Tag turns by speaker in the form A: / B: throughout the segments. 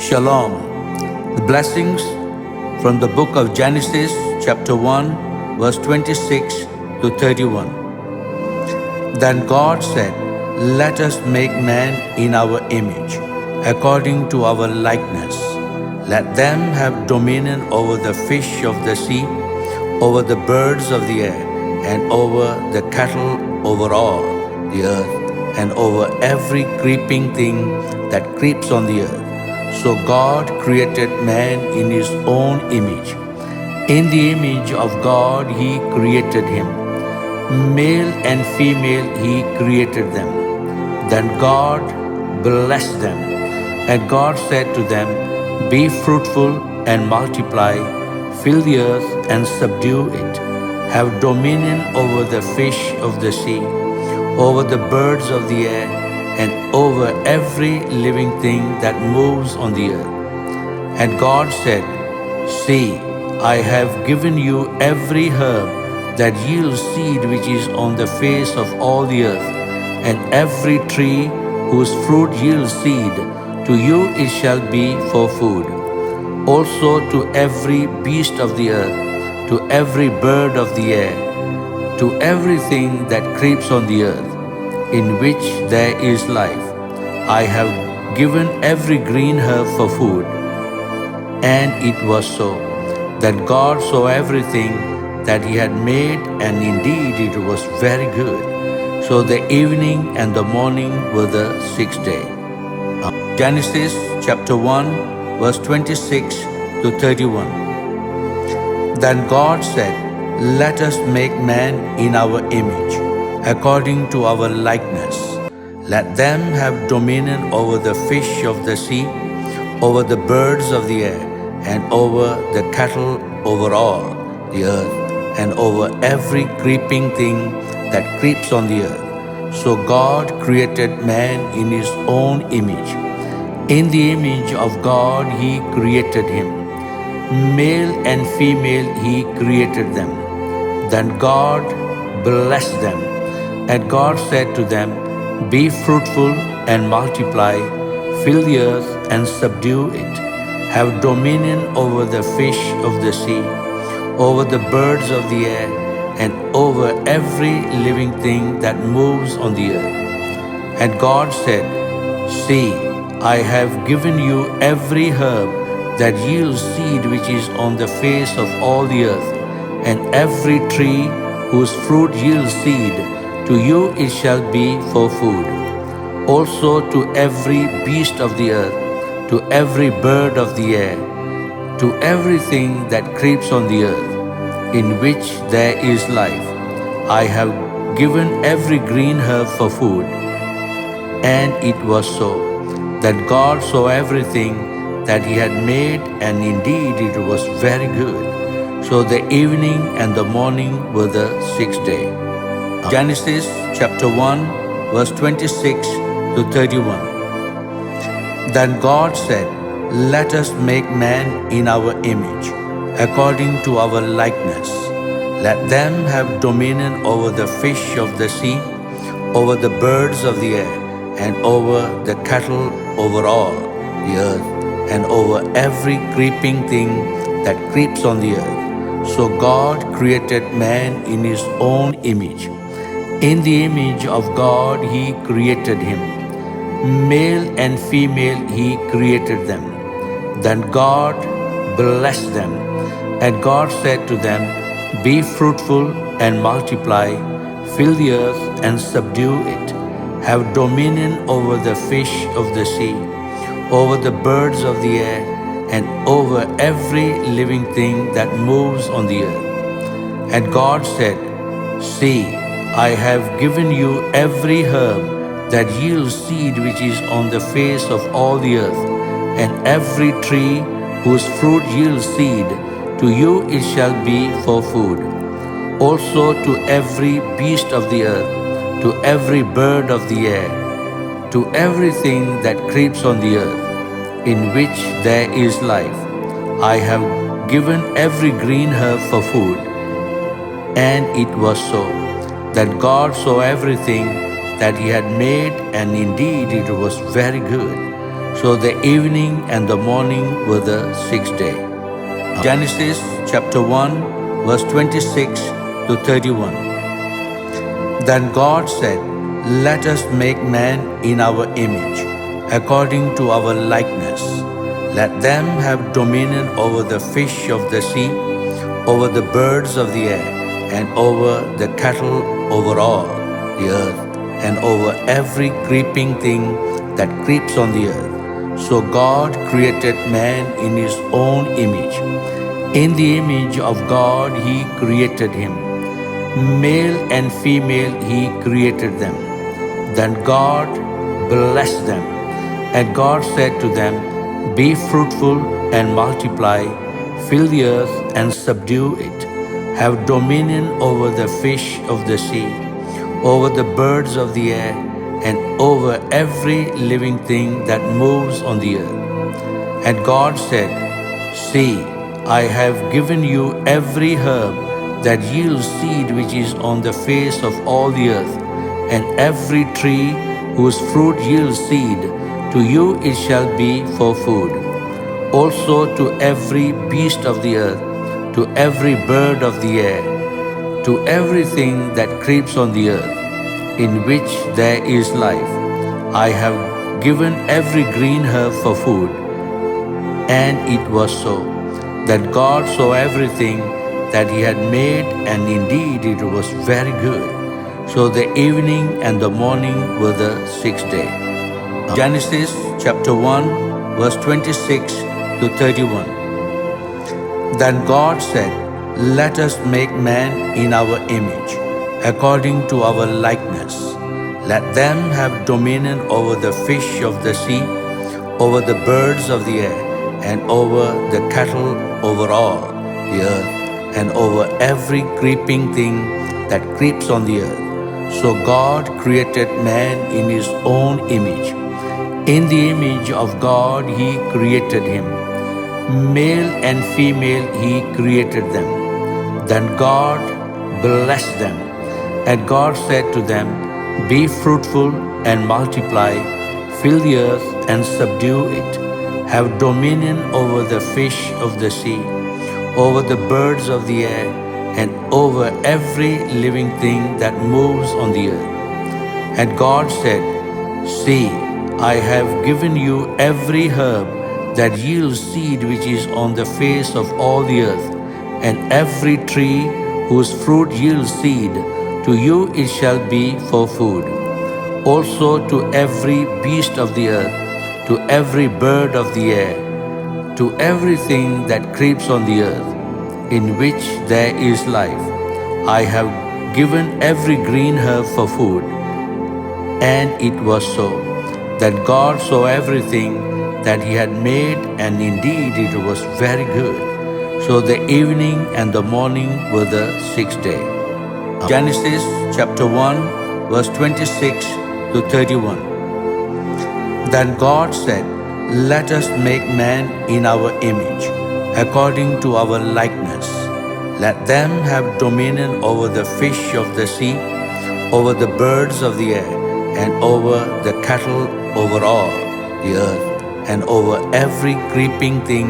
A: Shalom. The blessings from the book of Genesis, chapter 1, verse 26 to 31. Then God said, "Let us make man in our image, according to our likeness. Let them have dominion over the fish of the sea, over the birds of the air, and over the cattle, over all the earth, and over every creeping thing that creeps on the earth." So God created man in his own image. In the image of God he created him. Male and female he created them. Then God blessed them. And God said to them, "Be fruitful and multiply, fill the earth and subdue it. Have dominion over the fish of the sea, over the birds of the air, and over every living thing that moves on the earth." And God said, "See, I have given you every herb that yields seed which is on the face of all the earth, and every tree whose fruit yields seed, to you it shall be for food. Also to every beast of the earth, to every bird of the air, to everything that creeps on the earth, in which there is life, I have given every green herb for food." And it was so. Then God saw everything that he had made, and indeed it was very good. So the evening and the morning were the sixth day. Genesis chapter 1, verse 26 to 31. Then God said, "Let us make man in our image, according to our likeness. Let them have dominion over the fish of the sea, over the birds of the air, and over the cattle, over all the earth, and over every creeping thing that creeps on the earth." So God created man in his own image. In the image of God he created him. Male and female he created them. Then God blessed them. And God said to them, "Be fruitful and multiply, fill the earth and subdue it. Have dominion over the fish of the sea, over the birds of the air, and over every living thing that moves on the earth." And God said, "See, I have given you every herb that yields seed which is on the face of all the earth, and every tree whose fruit yields seed, to you it shall be for food. Also to every beast of the earth, to every bird of the air, to everything that creeps on the earth, in which there is life, I have given every green herb for food." And it was so. Then God saw everything that he had made, and indeed it was very good. So the evening and the morning were the sixth day. Genesis chapter 1, verse 26 to 31. Then God said, "Let us make man in our image, according to our likeness. Let them have dominion over the fish of the sea, over the birds of the air, and over the cattle, over all the earth, and over every creeping thing that creeps on the earth." So God created man in his own image. In the image of God he created him. Male and female he created them. Then God blessed them. And God said to them, "Be fruitful and multiply, fill the earth and subdue it. Have dominion over the fish of the sea, over the birds of the air, and over every living thing that moves on the earth." And God said, "See, I have given you every herb that yields seed which is on the face of all the earth, and every tree whose fruit yields seed, to you it shall be for food. Also to every beast of the earth, to every bird of the air, to everything that creeps on the earth, in which there is life, I have given every green herb for food." And it was so. Then God saw everything that he had made, and indeed it was very good. So the evening and the morning were the sixth day. Genesis chapter 1, verse 26 to 31. Then God said, "Let us make man in our image, according to our likeness. Let them have dominion over the fish of the sea, over the birds of the air, and over the cattle, over all the earth, and over every creeping thing that creeps on the earth." So God created man in his own image. In the image of God he created him. Male and female he created them. Then God blessed them, and God said to them, "Be fruitful and multiply, fill the earth and subdue it. Have dominion over the fish of the sea, over the birds of the air, and over every living thing that moves on the earth." And God said, "See, I have given you every herb that yields seed which is on the face of all the earth, and every tree whose fruit yields seed, to you it shall be for food. Also to every beast of the earth, to every bird of the air, to everything that creeps on the earth, in which there is life, I have given every green herb for food." And it was so. That God saw everything that he had made, and indeed it was very good. So the evening and the morning were the sixth day. Genesis chapter 1, verse 26 to 31. Then God said, "Let us make man in our image, according to our likeness. Let them have dominion over the fish of the sea, over the birds of the air, and over the cattle, over all the earth, and over every creeping thing that creeps on the earth." So God created man in his own image. In the image of God he created him. Male and female he created them. Then God blessed them, and God said to them, "Be fruitful and multiply, fill the earth and subdue it. Have dominion over the fish of the sea, over the birds of the air, and over every living thing that moves on the earth." And God said, "See, I have given you every herb that yields seed which is on the face of all the earth, and every tree whose fruit yields seed, to you it shall be for food. Also to every beast of the earth, to every bird of the air, to everything that creeps on the earth, in which there is life, I have given every green herb for food." And it was so. That God saw everything that he had made, and indeed it was very good. So the evening and the morning were the sixth day. Genesis chapter 1, verse 26 to 31. Then God said, "Let us make man in our image, according to our likeness. Let them have dominion over the fish of the sea, over the birds of the air, and over the cattle, over all the earth, and over every creeping thing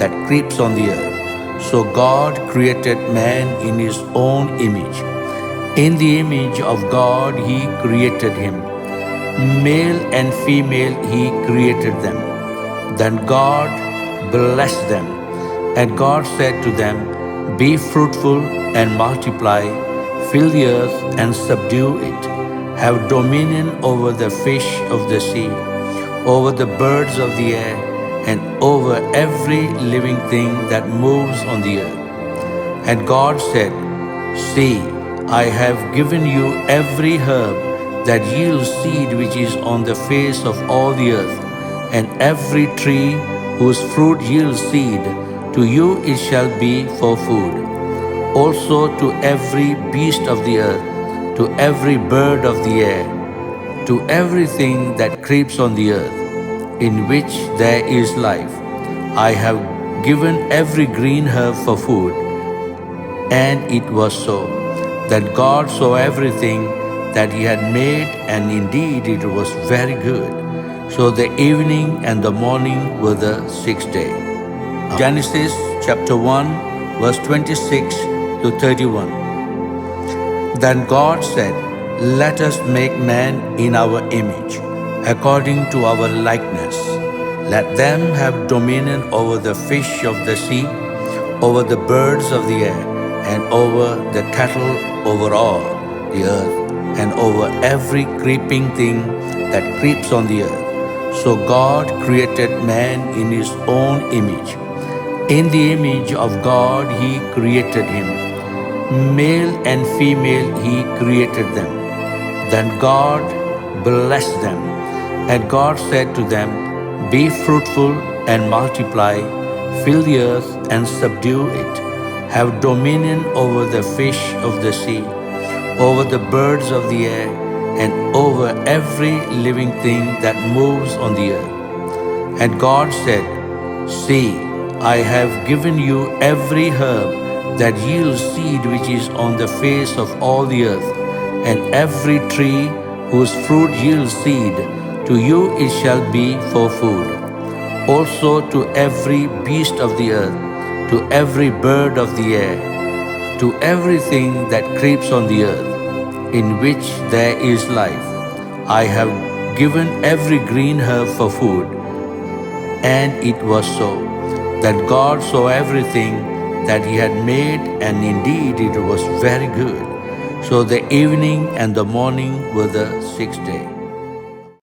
A: that creeps on the earth." So God created man in his own image. In the image of God he created him. Male and female he created them. Then God blessed them, and God said to them, "Be fruitful and multiply, fill the earth and subdue it. Have dominion over the fish of the sea, over the birds of the air, and over every living thing that moves on the earth." And God said, "See, I have given you every herb that yields seed which is on the face of all the earth, and every tree whose fruit yields seed, to you it shall be for food. Also to every beast of the earth, to every bird of the air, to everything that creeps on the earth, in which there is life, I have given every green herb for food." And it was so. That God saw everything that he had made, and indeed it was very good. So the evening and the morning were the sixth day. Genesis chapter 1, verse 26 to 31. Then God said, "Let us make man in our image, according to our likeness. Let them have dominion over the fish of the sea, over the birds of the air, and over the cattle, over all the earth, and over every creeping thing that creeps on the earth." So God created man in his own image. In the image of God he created him. Male and female he created them. Then God blessed them, and God said to them, "Be fruitful and multiply, fill the earth and subdue it. Have dominion over the fish of the sea, over the birds of the air, and over every living thing that moves on the earth." And God said, "See, I have given you every herb that yields seed which is on the face of all the earth, and every tree whose fruit yields seed, to you it shall be for food. Also to every beast of the earth, to every bird of the air, to everything that creeps on the earth, in which there is life, I have given every green herb for food." And it was so. That God saw everything that he had made, and indeed it was very good. So the evening and the morning were the sixth day.